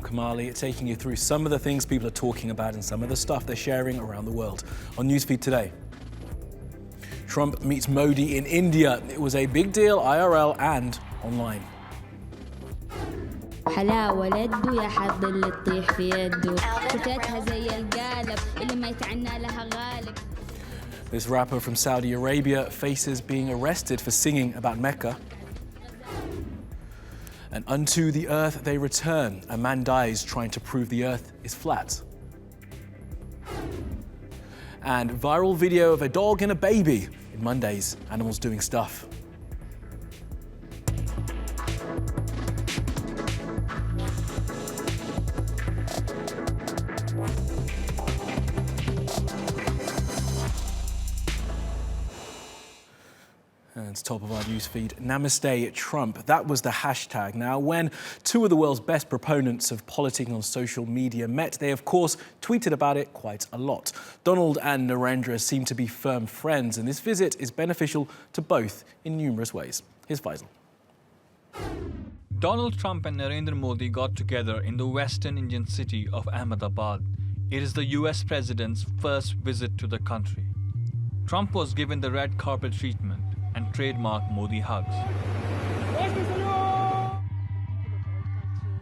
Kamali, taking you through some of the things people are talking about and some of the stuff they're sharing around the world. On Newsfeed today, Trump meets Modi in India. It was a big deal IRL and online. This rapper from Saudi Arabia faces being arrested for singing about Mecca. And unto the earth they return. A man dies trying to prove the earth is flat. And viral video of a dog and a baby in Monday's Animals Doing Stuff. And it's top of our newsfeed, Namaste Trump. That was the hashtag. Now, when two of the world's best proponents of politicking on social media met, they, of course, tweeted about it quite a lot. Donald and Narendra seem to be firm friends, and this visit is beneficial to both in numerous ways. Here's Faisal. Donald Trump and Narendra Modi got together in the western Indian city of Ahmedabad. It is the US president's first visit to the country. Trump was given the red carpet treatment and trademark Modi hugs.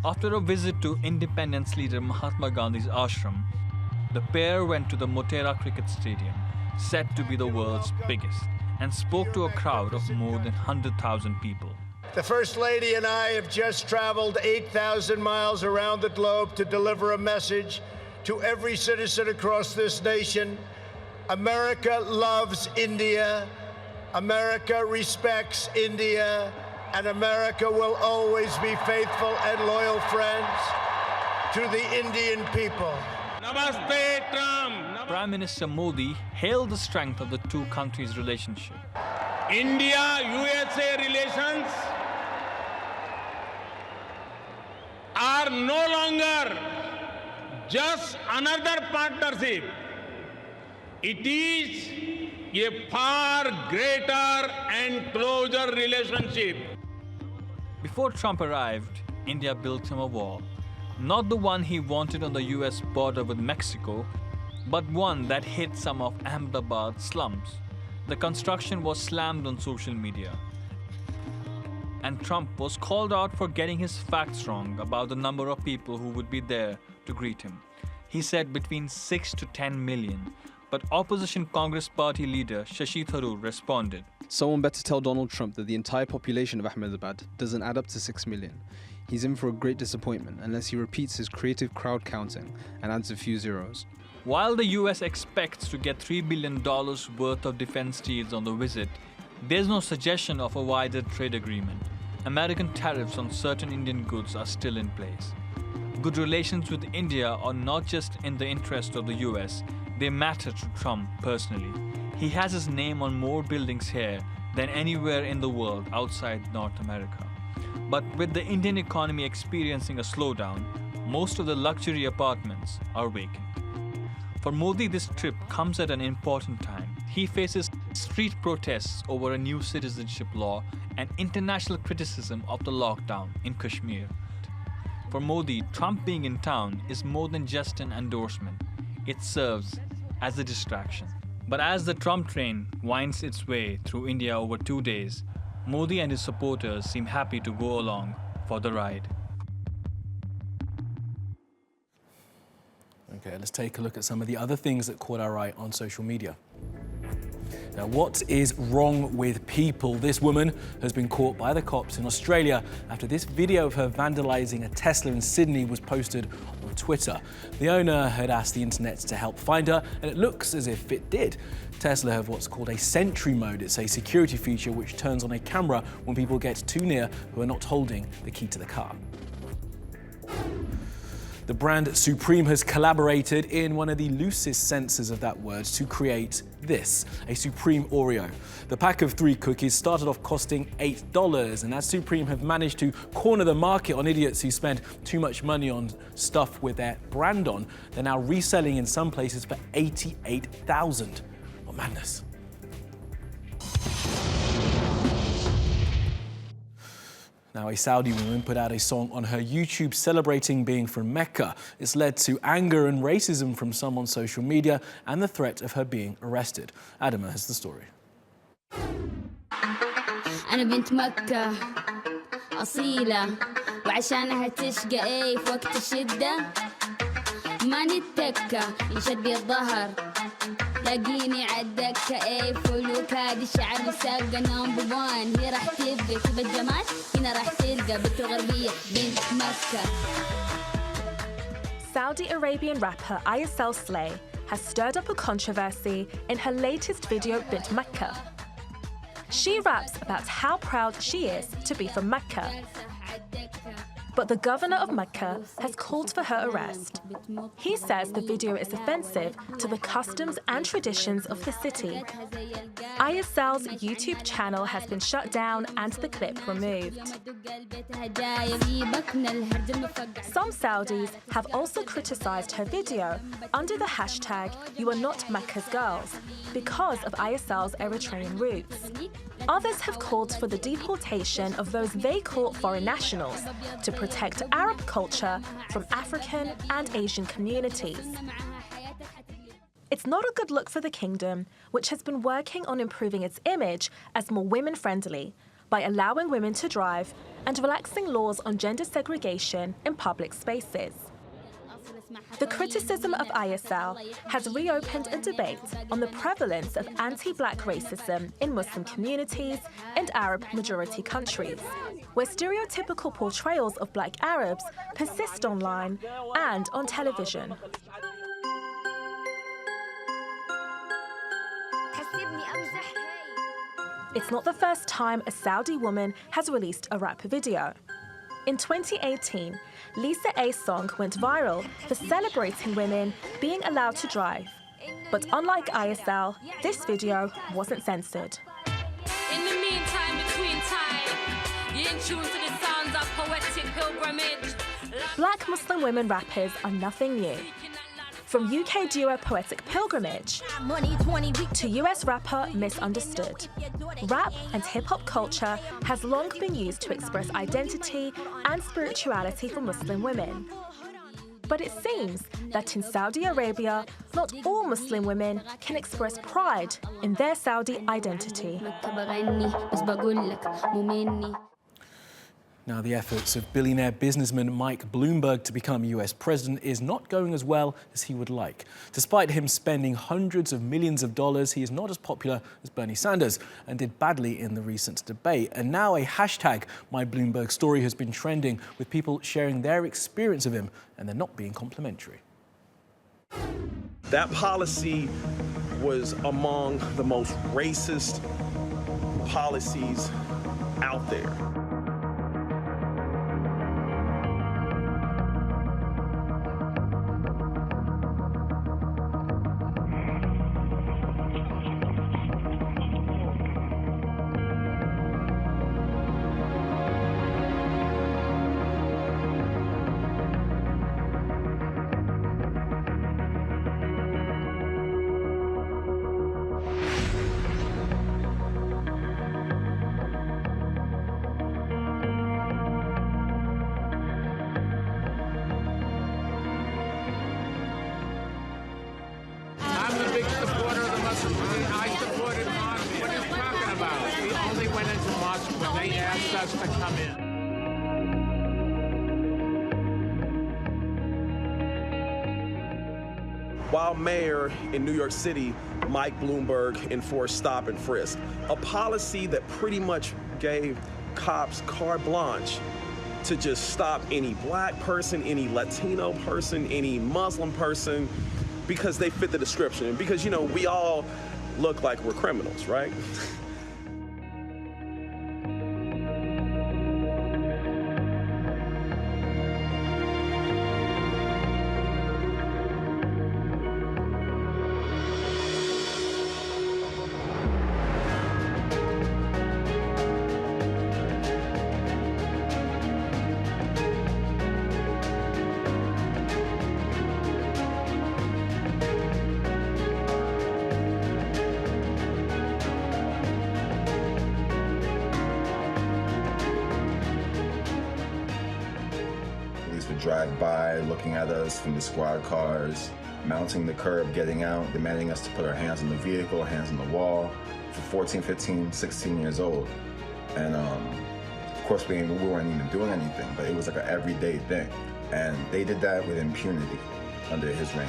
After a visit to independence leader Mahatma Gandhi's ashram, the pair went to the Motera Cricket Stadium, said to be the world's biggest, and spoke to a crowd of more than 100,000 people. The First Lady and I have just traveled 8,000 miles around the globe to deliver a message to every citizen across this nation. America loves India. America respects India, and America will always be faithful and loyal friends to the Indian people. Namaste, Trump. Prime Minister Modi hailed the strength of the two countries' relationship. India-USA relations are no longer just another partnership. It is a far greater and closer relationship. Before Trump arrived, India built him a wall. Not the one he wanted on the US border with Mexico, but one that hit some of Ahmedabad's slums. The construction was slammed on social media. And Trump was called out for getting his facts wrong about the number of people who would be there to greet him. He said between 6 to 10 million. But opposition Congress party leader Shashi Tharoor responded. Someone better tell Donald Trump that the entire population of Ahmedabad doesn't add up to 6 million. He's in for a great disappointment unless he repeats his creative crowd counting and adds a few zeros. While the US expects to get $3 billion worth of defense deals on the visit, there's no suggestion of a wider trade agreement. American tariffs on certain Indian goods are still in place. Good relations with India are not just in the interest of the US, they matter to Trump personally. He has his name on more buildings here than anywhere in the world outside North America. But with the Indian economy experiencing a slowdown, most of the luxury apartments are vacant. For Modi, this trip comes at an important time. He faces street protests over a new citizenship law and international criticism of the lockdown in Kashmir. For Modi, Trump being in town is more than just an endorsement. It serves as a distraction. But as the Trump train winds its way through India over 2 days, Modi and his supporters seem happy to go along for the ride. Okay, let's take a look at some of the other things that caught our eye on social media. Now, what is wrong with people? This woman has been caught by the cops in Australia after this video of her vandalising a Tesla in Sydney was posted on Twitter. The owner had asked the internet to help find her, and it looks as if it did. Tesla have what's called a sentry mode. It's a security feature which turns on a camera when people get too near who are not holding the key to the car. The brand Supreme has collaborated in one of the loosest senses of that word to create this, a Supreme Oreo. The pack of 3 cookies started off costing $8, and as Supreme have managed to corner the market on idiots who spend too much money on stuff with their brand on, they're now reselling in some places for $88,000. What madness. Now, a Saudi woman put out a song on her YouTube celebrating being from Mecca. It's led to anger and racism from some on social media and the threat of her being arrested. Adama has the story. أنا بنت مكة أصيلة وعشانها تشقى إيه في وقت الشدة ما نتكة ينشد الظهر لاقيني عالدكة إيه فلوك هادي الشعر مسقة نمبر 1 هي راح تبقى كيف الجمال هنا راح تلقى بنت الغربية بنت مكة. Saudi Arabian rapper ISL Slay has stirred up a controversy in her latest video Bint Mecca. She raps about how proud she is to be from Mecca. But the governor of Mecca has called for her arrest. He says the video is offensive to the customs and traditions of the city. ISL's YouTube channel has been shut down and the clip removed. Some Saudis have also criticized her video under the hashtag You Are Not Mecca's Girls because of ISL's Eritrean roots. Others have called for the deportation of those they call foreign nationals to protect Arab culture from African and Asian communities. It's not a good look for the kingdom, which has been working on improving its image as more women-friendly by allowing women to drive and relaxing laws on gender segregation in public spaces. The criticism of ISL has reopened a debate on the prevalence of anti-black racism in Muslim communities and Arab-majority countries, where stereotypical portrayals of black Arabs persist online and on television. It's not the first time a Saudi woman has released a rap video. In 2018, Lisa A's song went viral for celebrating women being allowed to drive. But unlike ISL, this video wasn't censored. In the meantime, between time, you're in tune to the sounds of poetic pilgrimage. Black Muslim women rappers are nothing new. From UK duo Poetic Pilgrimage to US rapper Misunderstood, rap and hip-hop culture has long been used to express identity and spirituality for Muslim women. But it seems that in Saudi Arabia, not all Muslim women can express pride in their Saudi identity. Now, the efforts of billionaire businessman Mike Bloomberg to become US president is not going as well as he would like. Despite him spending hundreds of millions of dollars, he is not as popular as Bernie Sanders and did badly in the recent debate. And now a hashtag #MyBloombergStory has been trending with people sharing their experience of him, and they're not being complimentary. That policy was among the most racist policies out there. I'm a big supporter of the Muslim community. I supported Mosque. What are you talking about? We only went into Mosque when they asked us to come in. While mayor in New York City, Mike Bloomberg enforced stop and frisk, a policy that pretty much gave cops carte blanche to just stop any black person, any Latino person, any Muslim person, because they fit the description. And because, you know, we all look like we're criminals, right? would drive by looking at us from the squad cars, mounting the curb, getting out, demanding us to put our hands on the vehicle, hands on the wall, for 14, 15, 16 years old. And of course, we weren't even doing anything, but it was like an everyday thing. And they did that with impunity under his reign.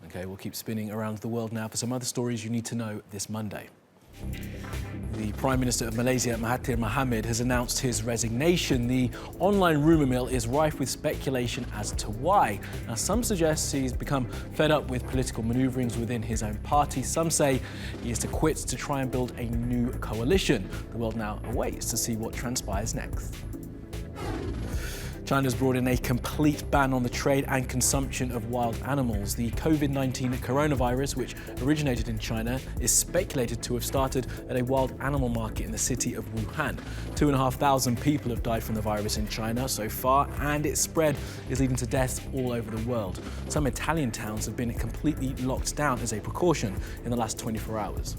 Okay, we'll keep spinning around the world now for some other stories you need to know this Monday. The Prime Minister of Malaysia, Mahathir Mohamad, has announced his resignation. The online rumour mill is rife with speculation as to why. Now, some suggest he's become fed up with political manoeuvrings within his own party. Some say he is to quit to try and build a new coalition. The world now awaits to see what transpires next. China's brought in a complete ban on the trade and consumption of wild animals. The COVID-19 coronavirus, which originated in China, is speculated to have started at a wild animal market in the city of Wuhan. 2,500 people have died from the virus in China so far, and its spread is leading to deaths all over the world. Some Italian towns have been completely locked down as a precaution in the last 24 hours.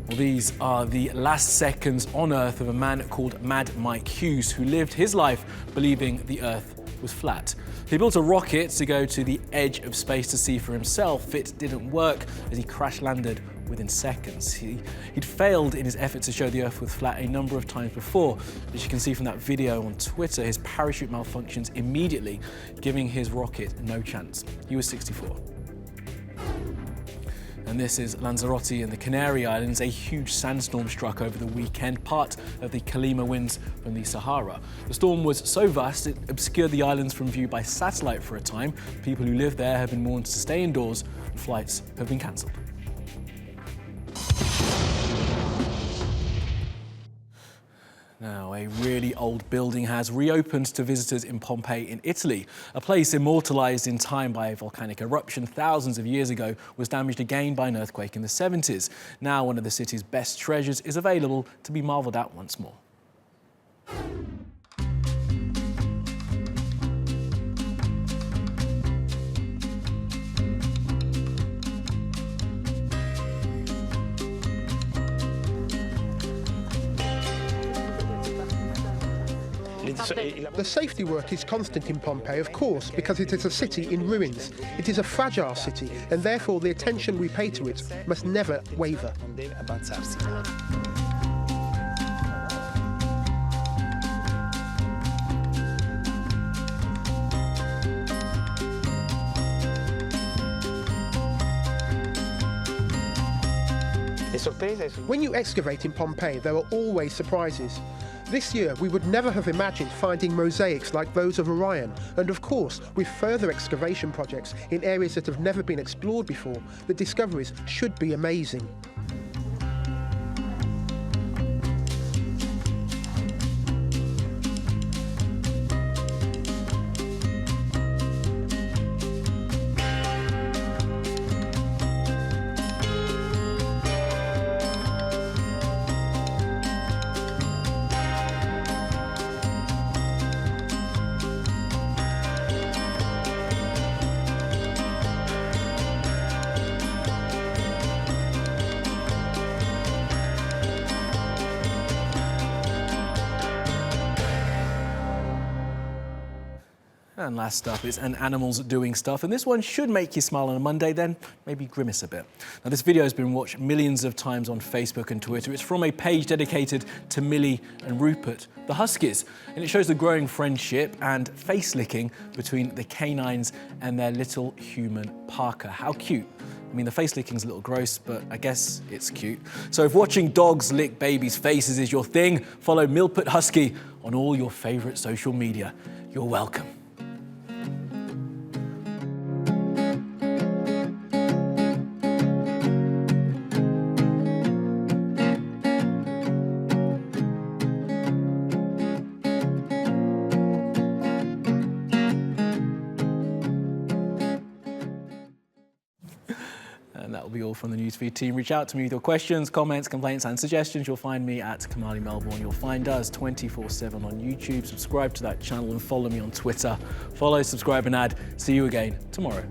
Well, these are the last seconds on Earth of a man called Mad Mike Hughes, who lived his life believing the Earth was flat. He built a rocket to go to the edge of space to see for himself. It didn't work as he crash-landed within seconds. He'd failed in his effort to show the Earth was flat a number of times before. As you can see from that video on Twitter, his parachute malfunctions immediately, giving his rocket no chance. He was 64. And this is Lanzarote in the Canary Islands. A huge sandstorm struck over the weekend, part of the Kalima winds from the Sahara. The storm was so vast it obscured the islands from view by satellite for a time. People who live there have been warned to stay indoors, and flights have been cancelled. Now, a really old building has reopened to visitors in Pompeii in Italy. A place immortalised in time by a volcanic eruption thousands of years ago was damaged again by an earthquake in the 70s. Now, one of the city's best treasures is available to be marvelled at once more. The safety work is constant in Pompeii, of course, because it is a city in ruins. It is a fragile city, and therefore the attention we pay to it must never waver. When you excavate in Pompeii, there are always surprises. This year, we would never have imagined finding mosaics like those of Orion, and of course, with further excavation projects in areas that have never been explored before, the discoveries should be amazing. And last up is an animals doing stuff, and this one should make you smile on a Monday, then maybe grimace a bit. Now, this video has been watched millions of times on Facebook and Twitter. It's from a page dedicated to Millie and Rupert, the Huskies, and it shows the growing friendship and face-licking between the canines and their little human Parker. How cute. I mean, the face-licking's a little gross, but I guess it's cute. So if watching dogs lick babies' faces is your thing, follow Milput Husky on all your favourite social media. You're welcome. And that will be all from the Newsfeed team. Reach out to me with your questions, comments, complaints and suggestions. You'll find me at Kamali Melbourne. You'll find us 24/7 on YouTube. Subscribe to that channel and follow me on Twitter. Follow, subscribe and add. See you again tomorrow.